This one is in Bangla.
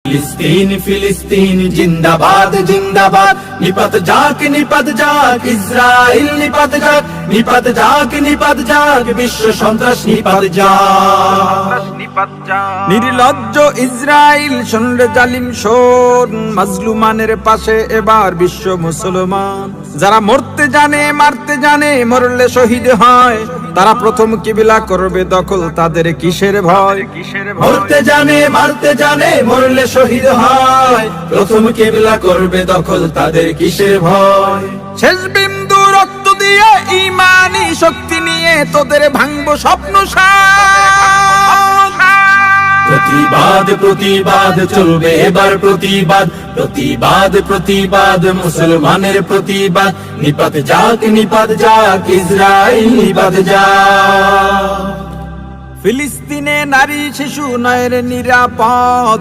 ফিলিস্তিন ফিলিস্তিন জিন্দাবাদ জিন্দাবাদ, নিপাত যাক ইসরাইল নিপাত যাক বিশ্ব সন্ত্রাস নিপাত যাক। নির্লজ্জ ইসরাইল শোনরে জালিম শোন, মাজলুমানের পাশে এবার বিশ্ব মুসলমান। যারা মরতে জানে মারতে জানে, মরলে শহীদ হয়, তারা প্রথম কিবিলা করবে দখল, তাদের কিসের ভয়? মরতে জানে মারতে জানে, মরলে শহীদ হয়, প্রথম কিবলা করবে দখল, তাদের কিসের ভয়? শেষ বিন্দু রক্ত দিয়ে ঈমানি শক্তি নিয়ে তোদের ভাঙবো স্বপ্ন প্রতিবাদ প্রতিবাদ চলবে এবার, প্রতিবাদ মুসলমানের প্রতিবাদ। নিপাত যাক ইসরাইল নিপাত যাক। ফিলিস্তিনে নারী শিশু নয়ের নিরাপদ,